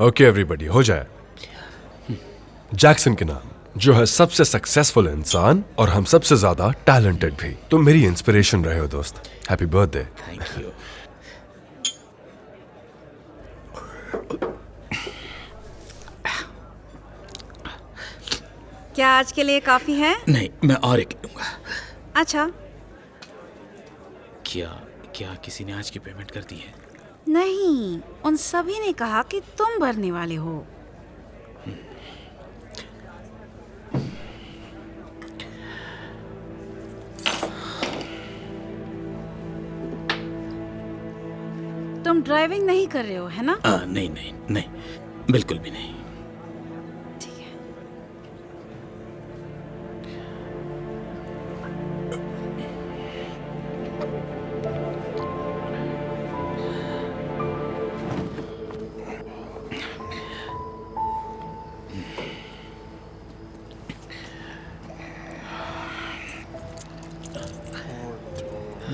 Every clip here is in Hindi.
ओके एवरीबॉडी, हो जाए। जैक्सन के नाम, जो है सबसे सक्सेसफुल इंसान और हम सबसे ज्यादा टैलेंटेड भी। तुम मेरी इंस्पिरेशन रहे हो दोस्त। Happy birthday. Thank you. क्या आज के लिए काफी है? नहीं, मैं और एक लूंगा। अच्छा। क्या किसी ने आज की पेमेंट कर दी है? नहीं, उन सभी ने कहा कि तुम भरने वाले हो। तुम ड्राइविंग नहीं कर रहे हो, है ना? नहीं नहीं नहीं, बिल्कुल भी नहीं। ठीक है।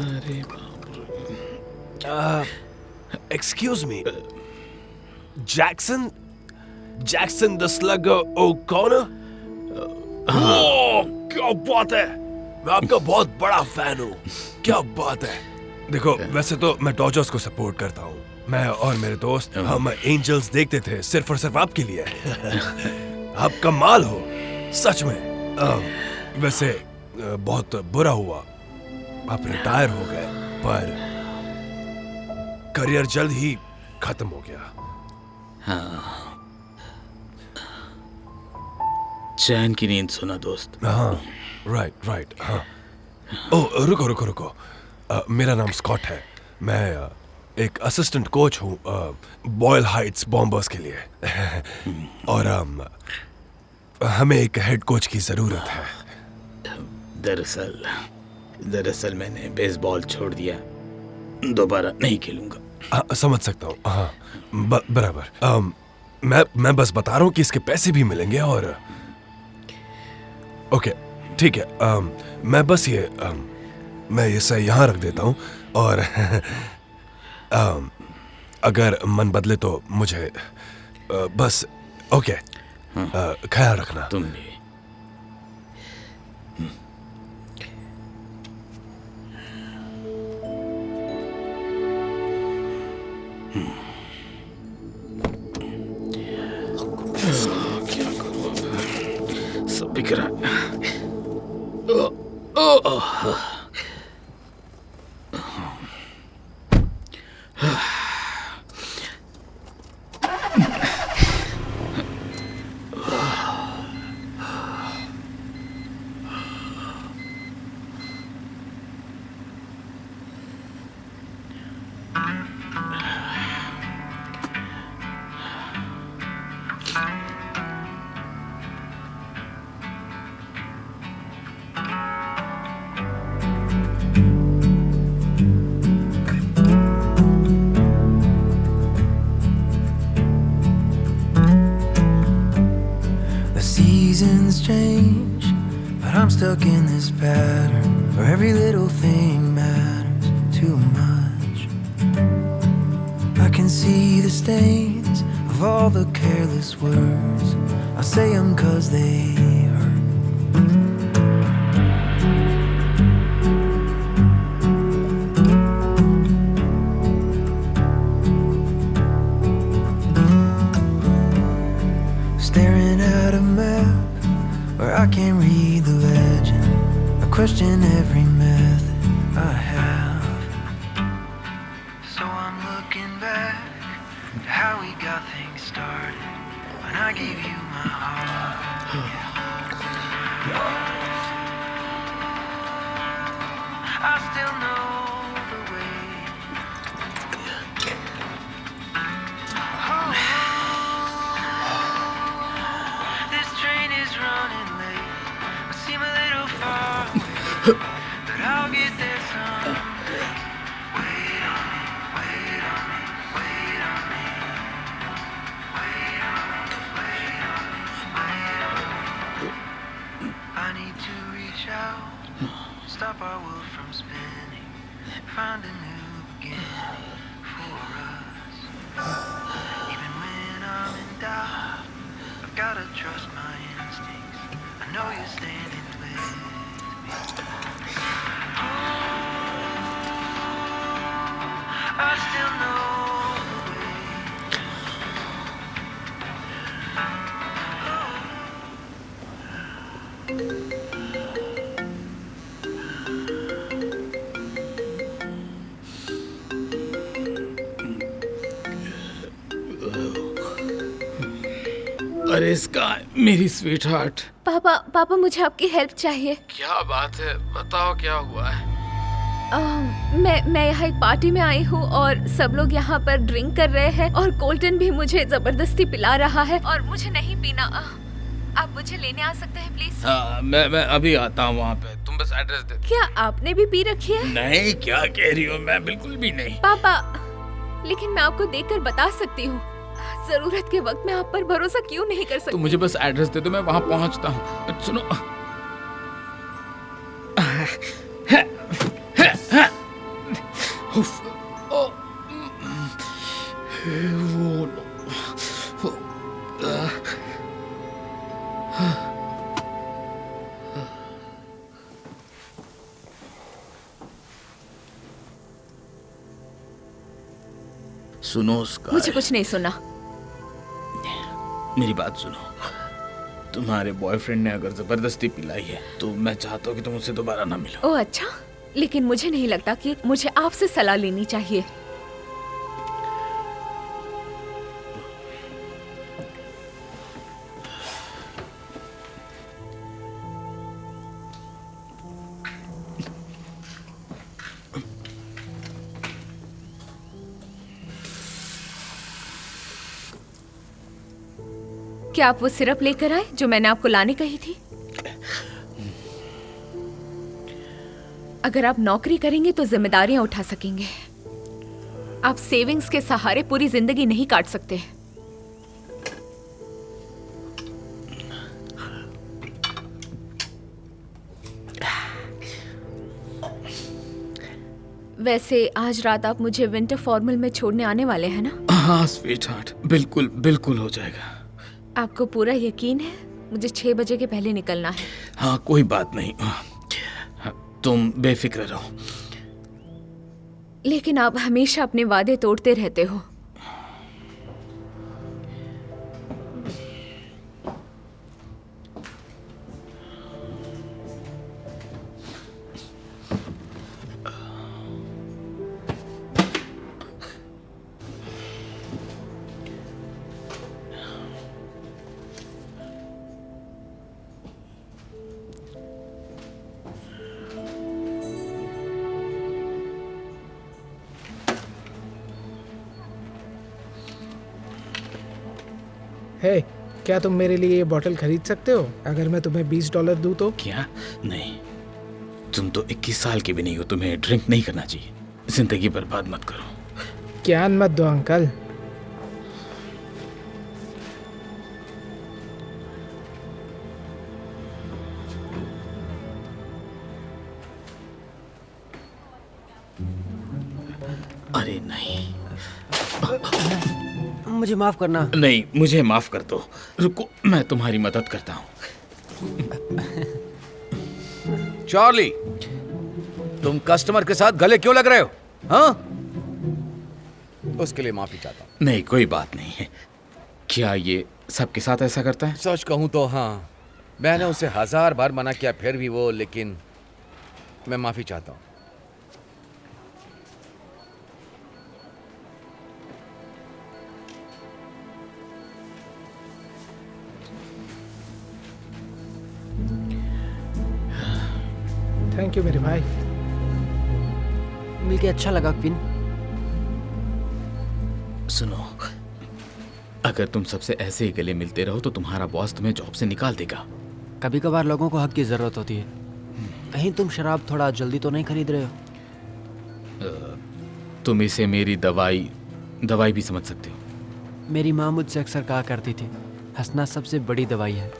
अरे excuse me, Jackson the स्लगर O'Connor? क्या बात है, मैं आपका बहुत बड़ा फैन हूँ। क्या बात है। देखो, वैसे तो मैं डॉजर्स को सपोर्ट करता हूँ। मैं और मेरे दोस्त हम एंजल्स देखते थे सिर्फ और सिर्फ आपके लिए। आप कमाल हो सच में। वैसे बहुत बुरा हुआ आप रिटायर हो गए, पर करियर जल्द ही खत्म हो गया। चैन की नींद सुना दोस्त। हाँ, राइट। हाँ। ओह, रुको। मेरा नाम स्कॉट है। मैं एक असिस्टेंट कोच हूँ बॉयल हाइट्स बॉम्बर्स के लिए। और हमें एक हेड कोच की जरूरत है। दरअसल मैंने बेसबॉल छोड़ दिया, दोबारा नहीं खेलूंगा। समझ सकता हूँ। हाँ, बराबर। मैं बस बता रहा हूँ कि इसके पैसे भी मिलेंगे। और ओके, ठीक है। मैं बस मैं इसे यहाँ रख देता हूँ। और अगर मन बदले तो मुझे बस ओके, ख्याल रखना। तुम भी। क्या करूं अब? सब बिखरा। Seasons change, but I'm stuck in this pattern where every little thing matters too much. I can see the stains of all the careless words. I say them 'cause they hurt. Staring at a map where I can't read the legend. I question every method I have. So I'm looking back to how we got things started when I gave you my heart. I still know the way. This train is running late. I seem a little far away, but I'll get there someday. Wait on me, wait on me, wait on me. Wait on me, wait on me, wait on me. I need to reach out, stop our world from spinning, find a new beginning for us. Even when I'm in gotta trust my instincts. I know you're standing with me. I still know the way. अरे इसका मेरी स्वीट हार्ट। पापा पापा मुझे आपकी हेल्प चाहिए। क्या बात है, बताओ क्या हुआ है। मैं यहाँ एक पार्टी में आई हूँ और सब लोग यहाँ पर ड्रिंक कर रहे हैं और कोल्टन भी मुझे जबरदस्ती पिला रहा है और मुझे नहीं पीना। आप मुझे लेने आ सकते हैं प्लीज? हाँ, मैं अभी आता हूँ वहाँ पे, तुम बस एड्रेस दे। क्या आपने भी पी रखी है? नहीं, क्या कह रही हो, मैं बिल्कुल भी नहीं। पापा लेकिन मैं आपको देखकर बता सकती हूँ, जरूरत के वक्त में आप पर भरोसा क्यों नहीं कर सकती? तो मुझे बस एड्रेस दे दो, मैं वहाँ पहुँचता हूँ। सुनो, सुनो उसका। मुझे कुछ नहीं सुना। मेरी बात सुनो, तुम्हारे बॉयफ्रेंड ने अगर जबरदस्ती पिलाई है तो मैं चाहता हूँ कि तुम उससे दोबारा ना मिलो। ओह अच्छा, लेकिन मुझे नहीं लगता कि मुझे आपसे सलाह लेनी चाहिए। क्या आप वो सिरप लेकर आए जो मैंने आपको लाने कही थी? अगर आप नौकरी करेंगे तो जिम्मेदारियां उठा सकेंगे। आप सेविंग्स के सहारे पूरी जिंदगी नहीं काट सकते। वैसे आज रात आप मुझे विंटर फॉर्मल में छोड़ने आने वाले हैं ना? हाँ स्वीट हार्ट, बिल्कुल बिल्कुल हो जाएगा। आपको पूरा यकीन है? मुझे 6 बजे के पहले निकलना है। हाँ कोई बात नहीं, तुम बेफिक्र रहो। लेकिन आप हमेशा अपने वादे तोड़ते रहते हो। हे, क्या तुम मेरे लिए ये बॉटल खरीद सकते हो अगर मैं तुम्हें $20 दूं तो? क्या? नहीं, तुम तो 21 साल के भी नहीं हो, तुम्हें ड्रिंक नहीं करना चाहिए। जिंदगी बर्बाद मत करो। ज्ञान मत दो अंकल। अरे नहीं, मुझे माफ करना। नहीं, मुझे माफ कर दो। रुको, मैं तुम्हारी मदद करता हूँ। चार्ली, तुम कस्टमर के साथ गले क्यों लग रहे हो? हाँ? उसके लिए माफी चाहता हूँ। नहीं, कोई बात नहीं है। क्या ये सबके साथ ऐसा करता है? सच कहूँ तो हाँ, मैंने उसे 1000 बार मना किया फिर भी वो, लेकिन मैं माफी चाहता हूँ। थैंक यू मेरे भाई। मिलके अच्छा लगा क्वीन। सुनो, अगर तुम सबसे ऐसे ही गले मिलते रहो तो तुम्हारा बॉस तुम्हें जॉब से निकाल देगा। कभी कभार लोगों को हक की जरूरत होती है। कहीं तुम शराब थोड़ा जल्दी तो नहीं खरीद रहे हो? तुम इसे मेरी दवाई भी समझ सकते हो। मेरी माँ मुझसे अक्सर कहा करती थी, हंसना सबसे बड़ी दवाई है।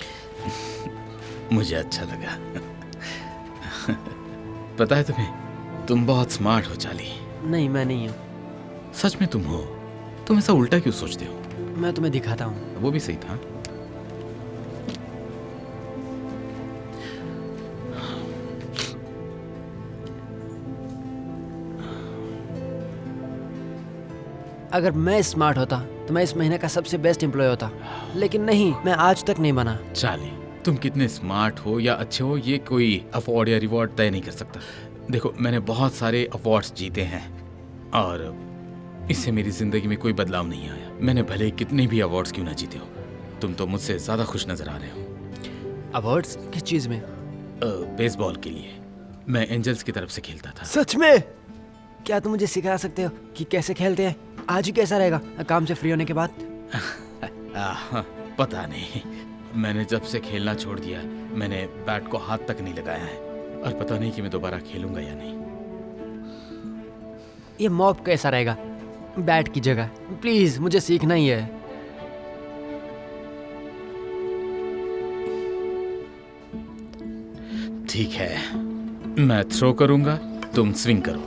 मुझे अच्छा लगा। पता है तुम्हें, तुम बहुत स्मार्ट हो चार्ली। नहीं, मैं नहीं हूँ। सच में तुम हो। तुम ऐसा उल्टा क्यों सोचते हो? मैं तुम्हें दिखाता हूँ। वो भी सही था। अगर मैं स्मार्ट होता तो मैं इस महीने का सबसे बेस्ट एम्प्लॉय होता, लेकिन नहीं, मैं आज तक नहीं बना। चार्ली, तुम कितने स्मार्ट हो या अच्छे हो ये कोई अवार्ड या रिवॉर्ड तय नहीं कर सकता। देखो, मैंने बहुत सारे अवार्ड्स जीते हैं और इससे मेरी जिंदगी में कोई बदलाव नहीं आया। मैंने भले कितने भी अवार्ड्स क्यों ना जीते हो, तुम तो मुझसे ज्यादा खुश नजर आ रहे हो। अवार्ड्स किस चीज में? बेसबॉल के लिए। मैं एंजल्स की तरफ से खेलता था। सच में? क्या तुम मुझे सिखा सकते हो कि कैसे खेलते हैं? आज ही कैसा रहेगा काम से फ्री होने के बाद? पता नहीं, मैंने जब से खेलना छोड़ दिया मैंने बैट को हाथ तक नहीं लगाया है और पता नहीं कि मैं दोबारा खेलूंगा या नहीं। ये मॉप कैसा रहेगा बैट की जगह? प्लीज, मुझे सीखना ही है। ठीक है, मैं थ्रो करूंगा, तुम स्विंग करो।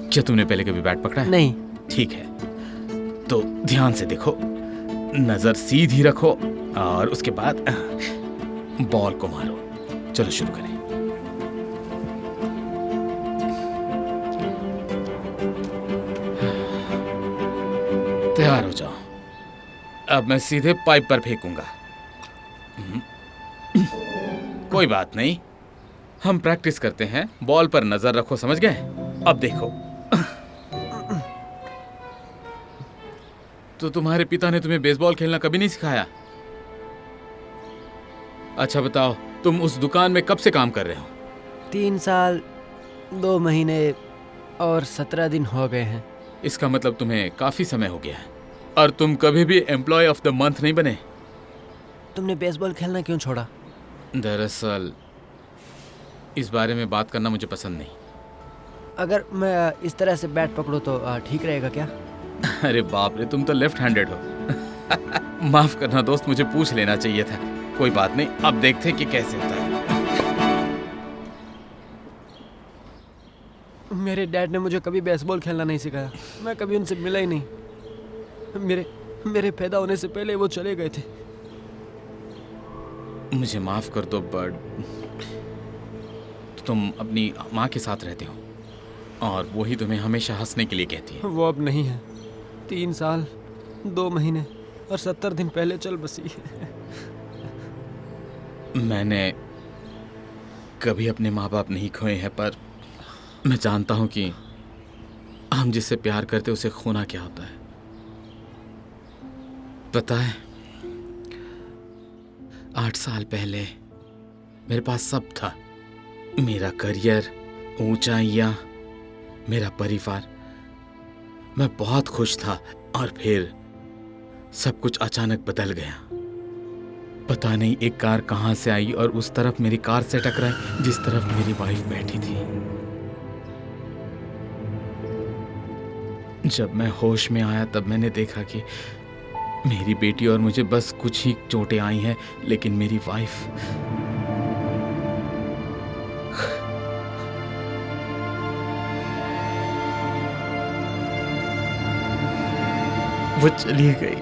क्या तुमने पहले कभी बैट पकड़ा है? नहीं। ठीक है, तो ध्यान से देखो, नजर सीधी रखो और उसके बाद बॉल को मारो। चलो शुरू करें। तैयार हो जाओ। अब मैं सीधे पाइप पर फेंकूंगा। कोई बात नहीं, हम प्रैक्टिस करते हैं। बॉल पर नजर रखो, समझ गए? अब देखो। तो तुम्हारे पिता ने तुम्हें बेसबॉल खेलना कभी नहीं सिखाया? अच्छा बताओ, तुम उस दुकान में कब से काम कर रहे हो? 3 साल 2 महीने और 17 दिन हो गए हैं। इसका मतलब तुम्हें काफी समय हो गया है और तुम कभी भी एम्प्लॉय ऑफ द मंथ नहीं बने। तुमने बेसबॉल खेलना क्यों छोड़ा? दरअसल इस बारे में बात करना मुझे पसंद नहीं। अगर मैं इस तरह से बैट पकड़ूं तो ठीक रहेगा क्या? अरे बाप रे, तुम तो लेफ्ट हैंडेड हो। माफ करना दोस्त, मुझे पूछ लेना चाहिए था। कोई बात नहीं, अब देखते हैं कि कैसे होता है। मेरे डैड ने मुझे कभी बेसबॉल खेलना नहीं सिखाया। मैं कभी उनसे मिला ही नहीं। मेरे पैदा होने से पहले वो चले गए थे। मुझे माफ कर दो बट तुम अपनी माँ के साथ रहते हो और वही तुम्हें हमेशा हंसने के लिए कहती है। वो अब नहीं है। 3 साल 2 महीने और 70 दिन पहले चल बसी। मैंने कभी अपने माँ बाप नहीं खोए हैं, पर मैं जानता हूँ कि हम जिससे प्यार करते उसे खोना क्या होता है। पता है, 8 साल पहले मेरे पास सब था। मेरा करियर, ऊंचाइयां, मेरा परिवार। मैं बहुत खुश था और फिर सब कुछ अचानक बदल गया। पता नहीं एक कार कहां से आई और उस तरफ मेरी कार से टकराई जिस तरफ मेरी वाइफ बैठी थी। जब मैं होश में आया तब मैंने देखा कि मेरी बेटी और मुझे बस कुछ ही चोटें आई हैं, लेकिन मेरी वाइफ वो चली गई।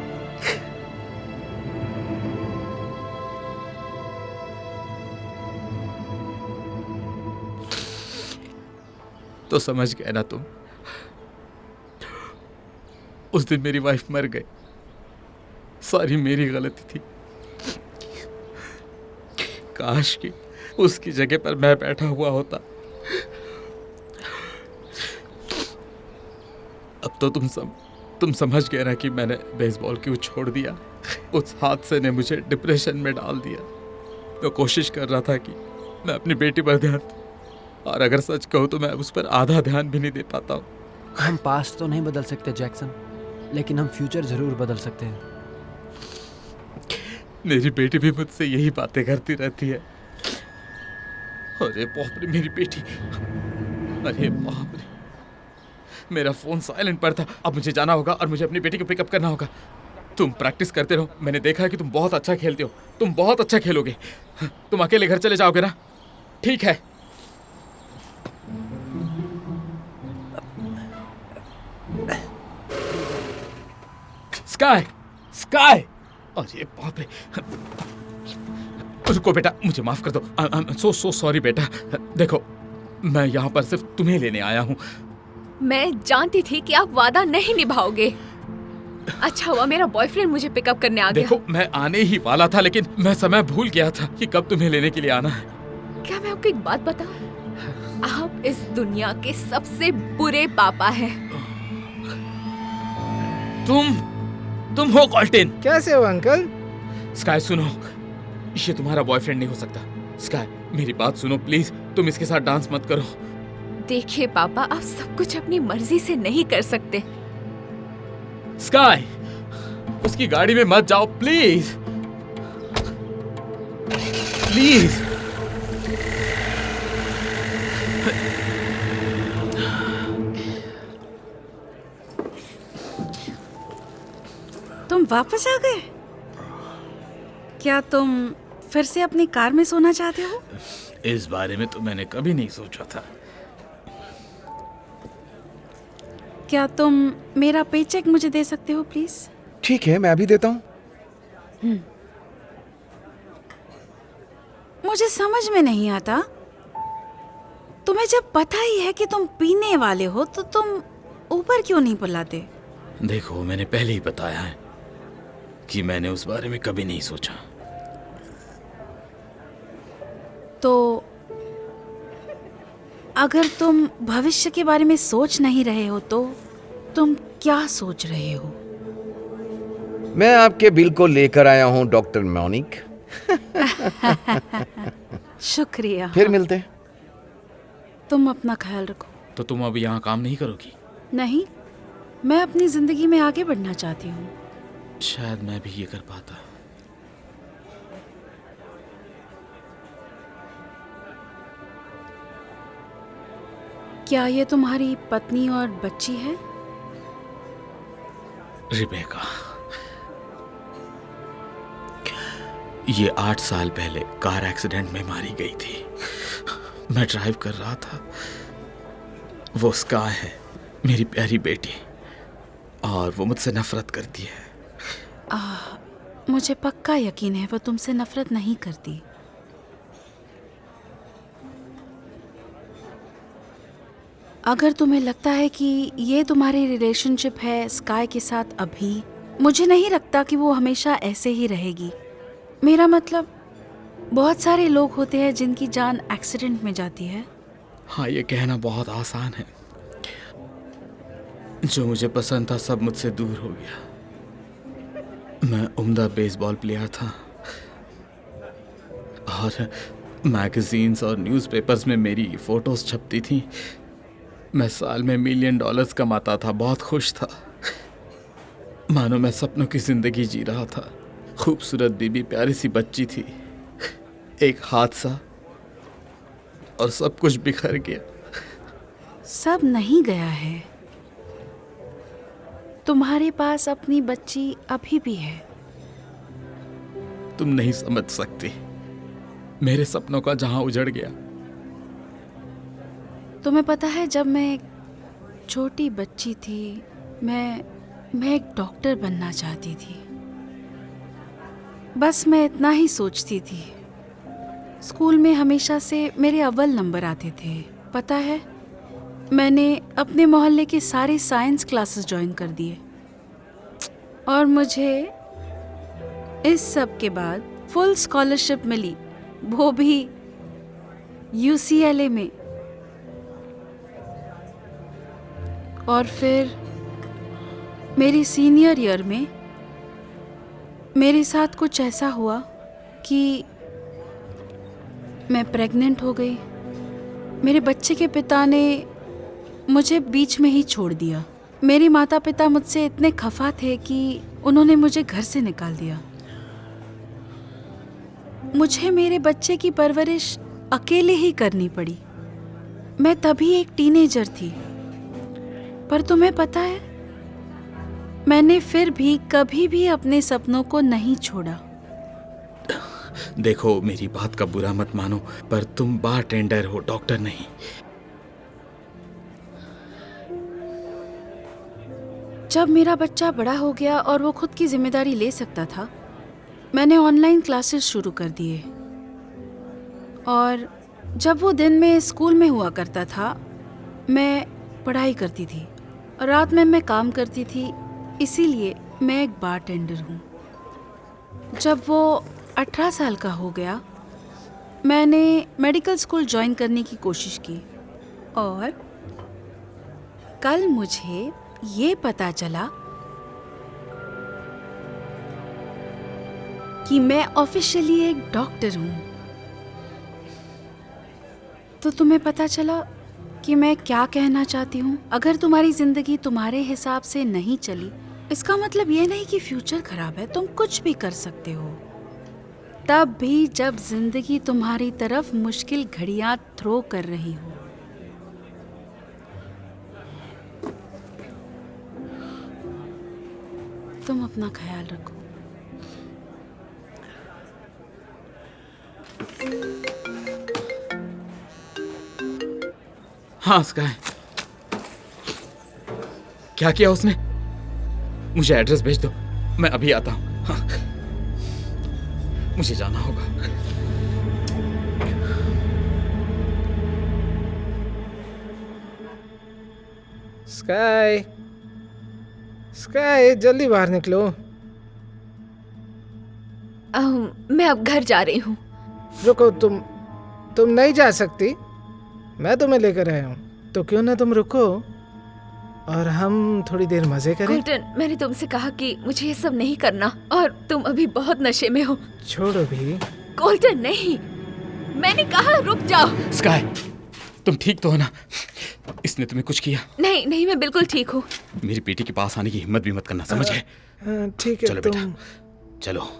तो समझ गए ना तुम? उस दिन मेरी वाइफ मर गई। सारी मेरी गलती थी। काश कि उसकी जगह पर मैं बैठा हुआ होता। अब तो तुम समझ गए ना कि मैंने बेसबॉल क्यों छोड़ दिया। उस हादसे ने मुझे डिप्रेशन में डाल दिया। मैं कोशिश कर रहा था कि मैं अपनी बेटी पर ध्यान, और अगर सच कहूँ तो मैं उस पर आधा ध्यान भी नहीं दे पाता हूँ। हम पास्ट तो नहीं बदल सकते जैक्सन, लेकिन हम फ्यूचर जरूर बदल सकते हैं। मेरी बेटी भी मुझसे यही बातें करती रहती है। अरे बाप रे, मेरी बेटी। अरे बाप रे, मेरा फोन साइलेंट पर था। अब मुझे जाना होगा और मुझे अपनी बेटी को पिकअप करना होगा। तुम प्रैक्टिस करते रहो। मैंने देखा है कि तुम बहुत अच्छा खेलते हो। तुम बहुत अच्छा खेलोगे। तुम अकेले घर चले जाओगे ना? ठीक है। स्काई, अरे बाप रे। रुको बेटा, मुझे माफ कर दो। आई एम सो सॉरी बेटा। देखो, मैं यहाँ पर सिर्फ तुम्हें लेने आया हूँ। मैं जानती थी कि आप वादा नहीं निभाओगे। अच्छा हुआ मेरा बॉयफ्रेंड मुझे पिकअप करने आ गया। देखो, मैं आने ही वाला था, लेकिन मैं समय भूल गया था कि कब तुम्हें लेने के लिए आना है। क्या मैं आपको एक बात बताऊं? आप इस दुनिया के सबसे बुरे पापा हैं। तुम हो कॉल्टिन। कैसे हो अंकल? स्काई सुनो, ये तुम्हारा बॉयफ्रेंड नहीं हो सकता। स्काई, मेरी बात सुनो प्लीज, तुम इसके साथ डांस मत करो। देखिए पापा, आप सब कुछ अपनी मर्जी से नहीं कर सकते। स्काई, उसकी गाड़ी में मत जाओ प्लीज प्लीज। तुम वापस आ गए? क्या तुम फिर से अपनी कार में सोना चाहते हो? इस बारे में तो मैंने कभी नहीं सोचा था। क्या तुम मेरा पेचेक मुझे दे सकते हो प्लीज? ठीक है, मैं अभी देता हूँ। मुझे समझ में नहीं आता, तुम्हें जब पता ही है कि तुम पीने वाले हो तो तुम ऊपर क्यों नहीं बुलाते? देखो, मैंने पहले ही बताया है कि मैंने उस बारे में कभी नहीं सोचा। तो अगर तुम भविष्य के बारे में सोच नहीं रहे हो तो तुम क्या सोच रहे हो? मैं आपके बिल को लेकर आया हूँ डॉक्टर मॉनिक। शुक्रिया। फिर मिलते हैं। तुम अपना ख्याल रखो। तो तुम अब यहाँ काम नहीं करोगी? नहीं, मैं अपनी जिंदगी में आगे बढ़ना चाहती हूँ। शायद मैं भी ये कर पाता। क्या ये तुम्हारी पत्नी और बच्ची है? रिबेका, ये 8 साल पहले कार एक्सीडेंट में मारी गई थी। मैं ड्राइव कर रहा था। वो स्काई है, मेरी प्यारी बेटी, और वो मुझसे नफरत करती है। मुझे पक्का यकीन है वो तुमसे नफरत नहीं करती। अगर तुम्हें लगता है कि ये तुम्हारी रिलेशनशिप है स्काई के साथ अभी, मुझे नहीं लगता कि वो हमेशा ऐसे ही रहेगी। मेरा मतलब, बहुत सारे लोग होते हैं जिनकी जान एक्सीडेंट में जाती है। हाँ, ये कहना बहुत आसान है। जो मुझे पसंद था सब मुझसे दूर हो गया। मैं उम्दा बेसबॉल प्लेयर था और मैगजीन्स और न्यूज़पेपर्स में मेरी फोटोज छपती थी। मैं साल में $1 मिलियन कमाता था, बहुत खुश था, मानो मैं सपनों की जिंदगी जी रहा था। खूबसूरत बीबी, प्यारी सी बच्ची थी। एक हादसा और सब कुछ बिखर गया। सब नहीं गया है, तुम्हारे पास अपनी बच्ची अभी भी है। तुम नहीं समझ सकती मेरे सपनों का जहां उजड़ गया। तुम्हें पता है, जब मैं एक छोटी बच्ची थी, मैं एक डॉक्टर बनना चाहती थी। बस मैं इतना ही सोचती थी। स्कूल में हमेशा से मेरे अव्वल नंबर आते थे। पता है, मैंने अपने मोहल्ले के सारे साइंस क्लासेस ज्वाइन कर दिए और मुझे इस सब के बाद फुल स्कॉलरशिप मिली, वो भी UCLA में। और फिर मेरी सीनियर ईयर में मेरे साथ कुछ ऐसा हुआ कि मैं प्रेग्नेंट हो गई। मेरे बच्चे के पिता ने मुझे बीच में ही छोड़ दिया। मेरे माता पिता मुझसे इतने खफा थे कि उन्होंने मुझे घर से निकाल दिया। मुझे मेरे बच्चे की परवरिश अकेले ही करनी पड़ी। मैं तभी एक टीनेजर थी। पर तुम्हें पता है, मैंने फिर भी कभी भी अपने सपनों को नहीं छोड़ा। देखो, मेरी बात का बुरा मत मानो, पर तुम बारटेंडर हो, डॉक्टर नहीं। जब मेरा बच्चा बड़ा हो गया और वो खुद की जिम्मेदारी ले सकता था, मैंने ऑनलाइन क्लासेस शुरू कर दिए। और जब वो दिन में स्कूल में हुआ करता था, मैं पढ़ाई करती थी और रात में मैं काम करती थी, इसीलिए मैं एक बारटेंडर हूँ। जब वो 18 साल का हो गया, मैंने मेडिकल स्कूल ज्वाइन करने की कोशिश की और कल मुझे ये पता चला कि मैं ऑफिशियली एक डॉक्टर हूँ। तो तुम्हें पता चला कि मैं क्या कहना चाहती हूँ। अगर तुम्हारी जिंदगी तुम्हारे हिसाब से नहीं चली, इसका मतलब ये नहीं कि फ्यूचर खराब है, तुम कुछ भी कर सकते हो। तब भी जब जिंदगी तुम्हारी तरफ मुश्किल घड़ियां थ्रो कर रही हो। तुम अपना ख्याल रखो। हाँ स्काई, क्या किया उसने? मुझे एड्रेस भेज दो, मैं अभी आता हूँ। हाँ, मुझे जाना होगा। स्काई, स्काई जल्दी बाहर निकलो। मैं अब घर जा रही हूँ। रुको, तुम नहीं जा सकती। मैं तुम्हें लेकर आया हूँ, तो क्यों ना तुम रुको और हम थोड़ी देर मजे करें। कोल्टन, मैंने तुमसे कहा कि मुझे ये सब नहीं करना और तुम अभी बहुत नशे में हो। छोड़ो भी। कोल्टन नहीं, मैंने कहा रुक जाओ। स्काई, तुम ठीक तो हो ना? इसने तुम्हें कुछ किया? नहीं नहीं, मैं बिल्कुल ठीक हूँ। मेरी बेटी के पास आने की हिम्मत भी मत करना, समझ गए? ठीक है, चलो तुम बेटा, चलो।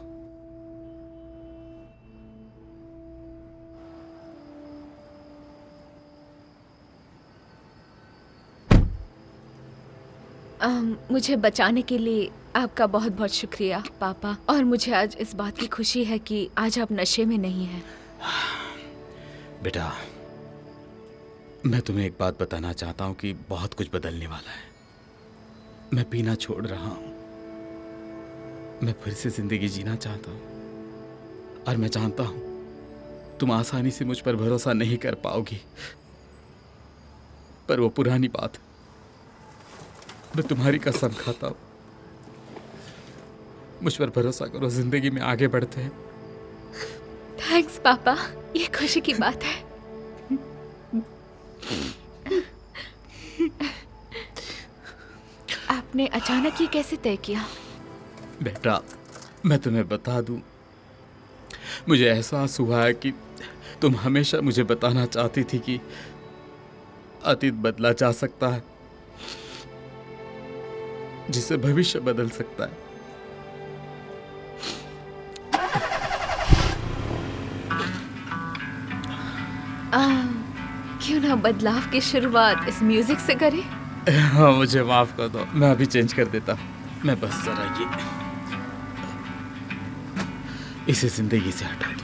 मुझे बचाने के लिए आपका बहुत बहुत शुक्रिया पापा। और मुझे आज इस बात की खुशी है कि आज आप नशे में नहीं हैं। बेटा, मैं तुम्हें एक बात बताना चाहता हूँ कि बहुत कुछ बदलने वाला है। मैं पीना छोड़ रहा हूँ। मैं फिर से जिंदगी जीना चाहता हूँ और मैं जानता हूँ तुम आसानी से मुझ पर भरोसा नहीं कर पाओगी, पर वो पुरानी बात, मैं तुम्हारी कसम खाता हूँ। मुझ पर भरोसा करो, जिंदगी में आगे बढ़ते हैं। थैंक्स पापा, ये खुशी की बात है। आपने अचानक ये कैसे तय किया? बेटा, मैं तुम्हें बता दूं, मुझे एहसास हुआ है कि तुम हमेशा मुझे बताना चाहती थी कि अतीत बदला जा सकता है, जिससे भविष्य बदल सकता है। क्यों ना बदलाव की शुरुआत इस म्यूजिक से करें? हाँ, मुझे माफ कर दो, मैं अभी चेंज कर देता हूँ। मैं बस जरा इसे जिंदगी से हटा दूँ।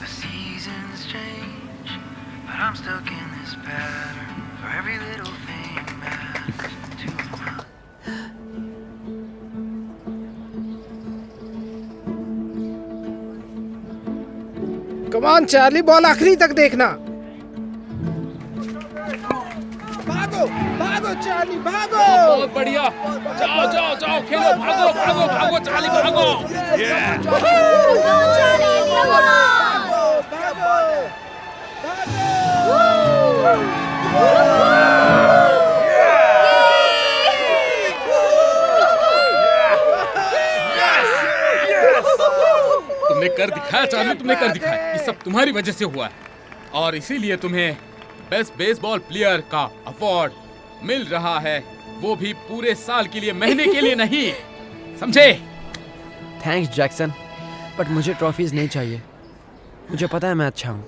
The seasons change, but I'm stuck in this pattern where every little thing matters too much. Come on Charlie, ball आखिरी तक देखना। भागो भागो चार्ली, भागो। बहुत बढ़िया, जाओ जाओ जाओ, खेलो, भागो भागो भागो चार्ली, भागो। तुमने कर दिखाया चार्ली, तुमने कर दिखाया। ये सब तुम्हारी वजह से हुआ है और इसीलिए तुम्हें बेस्ट बेसबॉल प्लेयर का अवार्ड मिल रहा है, वो भी पूरे साल के लिए, महीने के लिए नहीं, समझे? थैंक्स जैक्सन, बट मुझे ट्रॉफीज नहीं चाहिए। मुझे पता है मैं अच्छा हूँ।